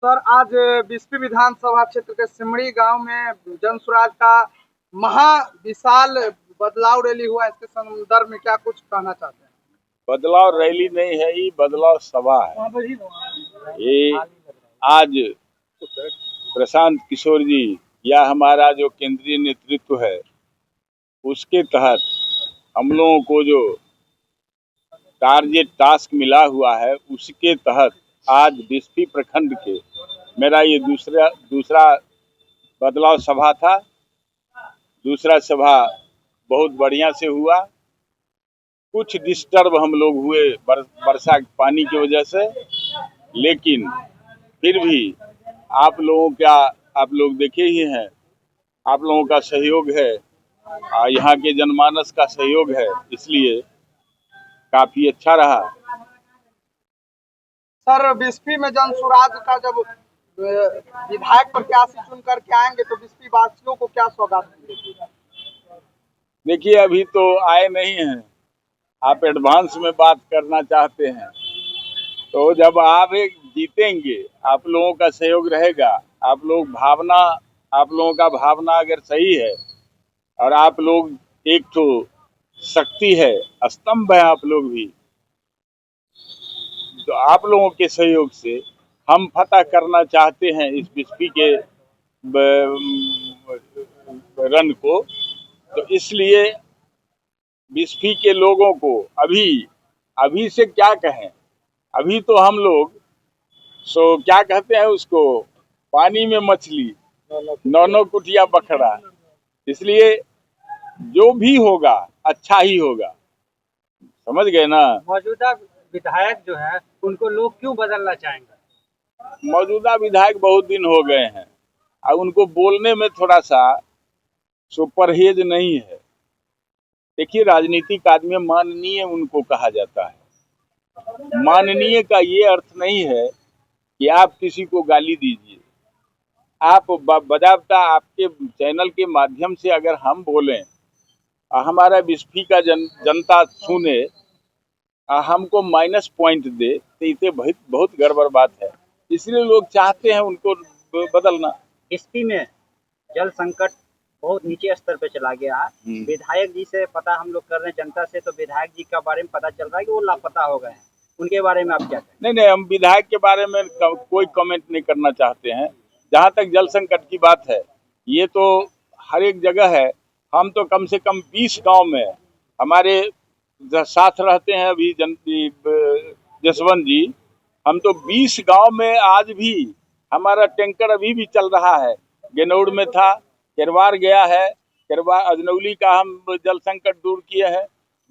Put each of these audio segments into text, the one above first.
Sir, आज बिस्फी विधानसभा क्षेत्र के सिमड़ी गांव में जन स्वराज का महा विशाल बदलाव रैली हुआ। इसके संदर्भ में क्या कुछ कहना चाहते हैं? बदलाव रैली नहीं है, ये बदलाव सभा है। ये आज प्रशांत किशोर जी या हमारा जो केंद्रीय नेतृत्व है उसके तहत हम लोगों को जो टारगेट टास्क मिला हुआ है उसके तहत आज बिस्फी प्रखंड के मेरा ये दूसरा बदलाव सभा था। दूसरा सभा बहुत बढ़िया से हुआ। कुछ डिस्टर्ब हम लोग हुए वर्षा पानी की वजह से, लेकिन फिर भी आप लोग देखे ही हैं, आप लोगों का सहयोग है, यहाँ के जनमानस का सहयोग है, इसलिए काफी अच्छा रहा। सर, बिस्फी में जन स्वराज का जब विधायक प्रत्याशी चुन करके आएंगे तो बिस्फी वासियों को क्या सौगात देंगे? देखिए, अभी तो आए नहीं हैं, आप एडवांस में बात करना चाहते हैं, तो जब आप जीतेंगे, आप लोगों का सहयोग रहेगा, आप लोगों का भावना अगर सही है और आप लोग एक तो शक्ति है, स्तंभ है आप लोग भी, तो आप लोगों के सहयोग से हम फतह करना चाहते हैं इस बिस्फी के रन को। तो इसलिए बिस्फी के लोगों को अभी से क्या कहें, अभी तो हम लोग क्या कहते हैं उसको, पानी में मछली, नौनो कुटिया बखड़ा। इसलिए जो भी होगा अच्छा ही होगा, समझ गए ना। मौजूदा विधायक जो है उनको लोग क्यों बदलना चाहेंगे? मौजूदा विधायक बहुत दिन हो गए हैं और उनको बोलने में थोड़ा सा परहेज नहीं है। देखिए, राजनीतिक आदमी माननीय उनको कहा जाता है। माननीय का ये अर्थ नहीं है कि आप किसी को गाली दीजिए। आप बजाबता आपके चैनल के माध्यम से अगर हम बोलें, हमारा बिस्फी का जनता सुने, हमको माइनस पॉइंट दे, तो इसे बहुत गड़बड़ बात है। इसलिए लोग चाहते हैं उनको बदलना। बिस्फी में जल संकट बहुत नीचे स्तर पे चला गया है। विधायक जी से पता हम लोग कर रहे हैं जनता से, तो विधायक जी के बारे में पता चल रहा है कि वो लापता हो गए हैं। उनके बारे में आप क्या कहें? नहीं, हम विधायक के बारे में कोई कमेंट नहीं करना चाहते हैं। जहाँ तक जल संकट की बात है, ये तो हर एक जगह है। हम तो कम से कम 20 गांव में हमारे साथ रहते हैं अभी जसवंत जी। हम तो 20 गांव में आज भी हमारा टैंकर अभी भी चल रहा है। गेनौर में था, केरवार गया है, केरवार अजनौली का हम जल संकट दूर किए हैं।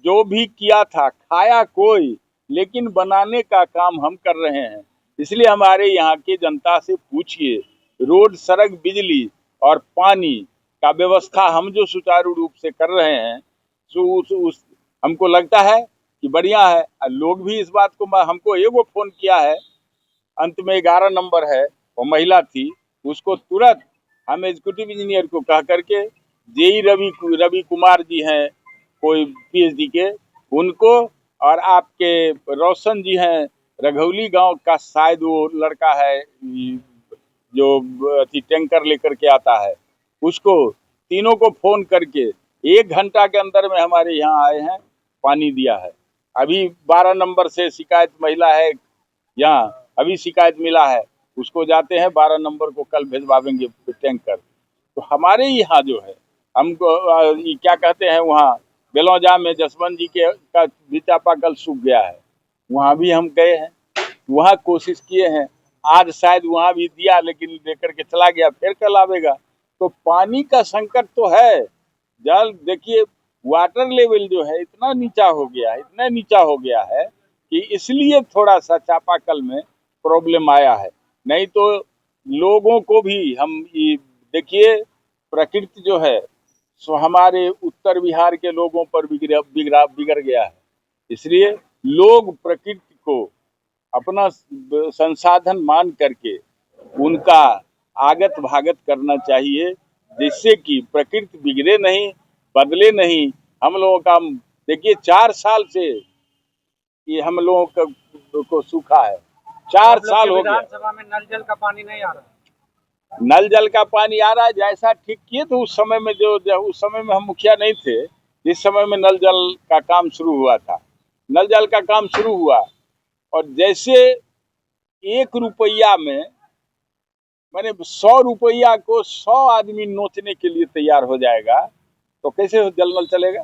जो भी किया था खाया कोई, लेकिन बनाने का काम हम कर रहे हैं। इसलिए हमारे यहाँ के जनता से पूछिए, रोड, सड़क, बिजली और पानी का व्यवस्था हम जो सुचारू रूप से कर रहे हैं, हमको लगता है कि बढ़िया है। लोग भी इस बात को, हमको एगो फोन किया है, अंत में 11 नंबर है, वो महिला थी, उसको तुरंत हम एग्जीक्यूटिव इंजीनियर को कह करके जेई रवि कुमार जी हैं, कोई पीएचडी के, उनको, और आपके रोशन जी हैं रघौली गांव का, शायद वो लड़का है जो टैंकर लेकर के आता है, उसको तीनों को फोन करके 1 घंटा के अंदर में हमारे यहाँ आए हैं, पानी दिया है। अभी 12 नंबर से शिकायत महिला है यहाँ, अभी शिकायत मिला है, उसको जाते हैं 12 नंबर को कल भिजवाएंगे टैंकर। तो हमारे यहाँ जो है, हमको क्या कहते हैं, वहाँ बेलौजा में जसवंत जी के का भी चापाकल सूख गया है, वहाँ भी हम गए हैं, वहाँ कोशिश किए हैं। आज शायद वहाँ भी दिया, लेकिन लेकर के चला गया, फिर कल आवेगा। तो पानी का संकट तो है। जल, देखिए, वाटर लेवल जो है इतना नीचा हो गया है कि इसलिए थोड़ा सा चापाकल में प्रॉब्लम आया है। नहीं तो लोगों को भी हम, देखिए, प्रकृति जो है सो हमारे उत्तर बिहार के लोगों पर बिगड़ गया है। इसलिए लोग प्रकृति को अपना संसाधन मान करके उनका आगत भागत करना चाहिए, जिससे कि प्रकृति बिगड़े नहीं, बदले नहीं। हम लोगों का, देखिए, 4 साल से ये हम लोगों को सूखा है, 4 साल हो गया। विधानसभा में नल जल का पानी नहीं आ रहा। नल जल का पानी आ रहा है, जैसा ठीक किए तो उस समय में उस समय में हम मुखिया नहीं थे, जिस समय में नल जल का काम शुरू हुआ था। नल जल का काम शुरू हुआ और जैसे 1 रुपया में मैंने 100 रुपया को 100 आदमी नोचने के लिए तैयार हो जाएगा तो कैसे जल नल चलेगा?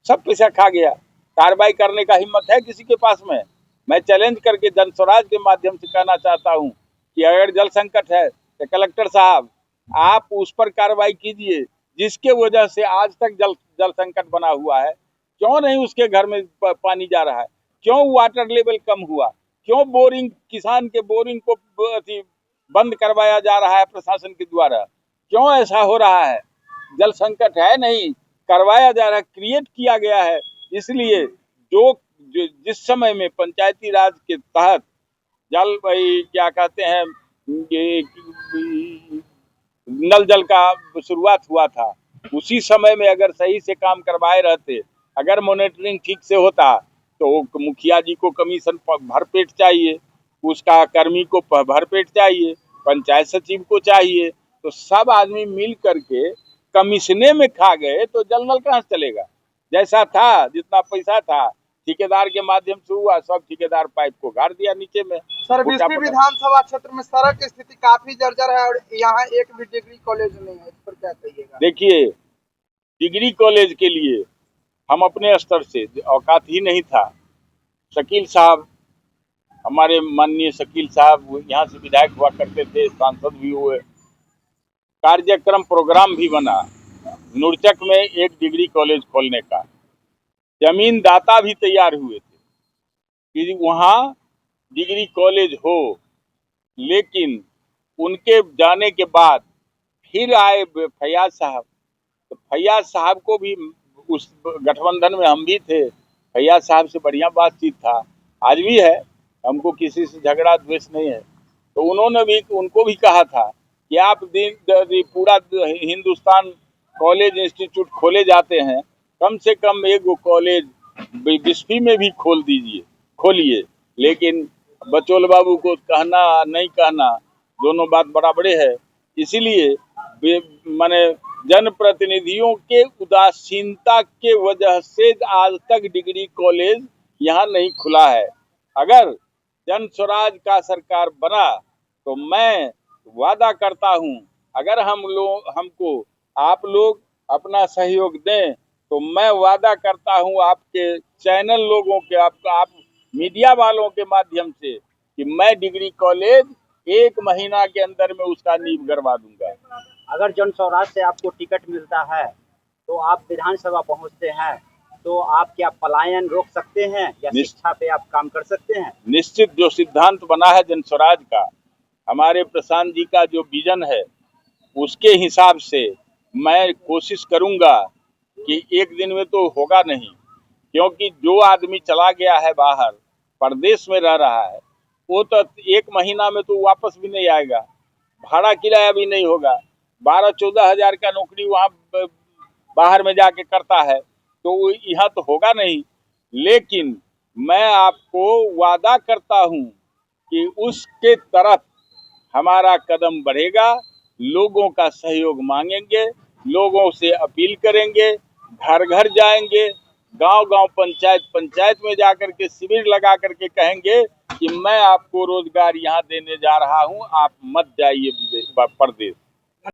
सब पैसा खा गया। कार्रवाई करने का हिम्मत है किसी के पास में? मैं चैलेंज करके जन स्वराज के माध्यम से कहना चाहता हूं कि अगर जल संकट है तो कलेक्टर साहब आप उस पर कार्रवाई कीजिए जिसके वजह से आज तक जल संकट बना हुआ है। क्यों नहीं उसके घर में पानी जा रहा है? क्यों वाटर लेवल कम हुआ? क्यों बोरिंग, किसान के बोरिंग को बंद करवाया जा रहा है प्रशासन के द्वारा? क्यों ऐसा हो रहा है? जल संकट है नहीं, करवाया जा रहा है, क्रिएट किया गया है। इसलिए जो जिस समय में पंचायती राज के तहत जल क्या कहते हैं ये नल जल का शुरुआत हुआ था, उसी समय में अगर सही से काम करवाए रहते, अगर मॉनिटरिंग ठीक से होता तो मुखिया जी को कमीशन भरपेट चाहिए, उसका कर्मी को भरपेट चाहिए, पंचायत सचिव को चाहिए, तो सब आदमी मिल करके कमीशने में खा गए तो जल नल कहाँ से चलेगा? जैसा था, जितना पैसा था ठेकेदार के माध्यम से हुआ, सब ठेकेदार पाइप को गाड़ दिया नीचे में। सर, बिस्फी विधानसभा क्षेत्र में सड़क की स्थिति काफी जर्जर है और यहाँ एक भी डिग्री कॉलेज नहीं है, इस पर क्या कहिएगा? देखिए, डिग्री कॉलेज के लिए हम अपने स्तर से औकात ही नहीं था। शकील साहब, हमारे माननीय शकील साहब यहाँ से विधायक हुआ करते थे, सांसद भी हुए, कार्यक्रम प्रोग्राम भी बना नुरचक में एक डिग्री कॉलेज खोलने का। जमीन दाता भी तैयार हुए थे कि वहाँ डिग्री कॉलेज हो, लेकिन उनके जाने के बाद फिर आए फैयाज साहब, तो फैयाज साहब को भी उस गठबंधन में हम भी थे, फैयाज साहब से बढ़िया बातचीत था, आज भी है, हमको किसी से झगड़ा द्वेष नहीं है। तो उन्होंने भी, उनको भी कहा था कि आप पूरा हिंदुस्तान कॉलेज इंस्टीट्यूट खोले जाते हैं, कम से कम एक कॉलेज बिस्फी में भी खोलिए। लेकिन बचोल बाबू को कहना नहीं कहना दोनों बात बराबरे है। इसीलिए माने जनप्रतिनिधियों के उदासीनता के वजह से आज तक डिग्री कॉलेज यहाँ नहीं खुला है। अगर जन स्वराज का सरकार बना तो मैं वादा करता हूँ, अगर हमको आप लोग अपना सहयोग दें तो मैं वादा करता हूँ आपके चैनल लोगों के, आप मीडिया वालों के माध्यम से, कि मैं डिग्री कॉलेज 1 महीना के अंदर में उसका नींव गड़वा दूंगा। अगर जन स्वराज से आपको टिकट मिलता है तो आप विधानसभा पहुंचते हैं तो आप क्या पलायन रोक सकते हैं या शिक्षा पे आप काम कर सकते हैं? निश्चित, जो सिद्धांत बना है जन स्वराज का, हमारे प्रशांत जी का जो विजन है, उसके हिसाब से मैं कोशिश करूंगा कि एक दिन में तो होगा नहीं, क्योंकि जो आदमी चला गया है बाहर परदेश में रह रहा है, वो तो 1 महीना में तो वापस भी नहीं आएगा, भाड़ा किराया भी नहीं होगा, 12-14 हजार का नौकरी वहाँ बाहर में जाके करता है, तो यहाँ तो होगा नहीं। लेकिन मैं आपको वादा करता हूँ कि उसके तरफ हमारा कदम बढ़ेगा, लोगों का सहयोग मांगेंगे, लोगों से अपील करेंगे, घर घर जाएंगे, गांव-गांव, पंचायत में जाकर के शिविर लगा करके कहेंगे कि मैं आपको रोजगार यहाँ देने जा रहा हूँ, आप मत जाइए परदेश।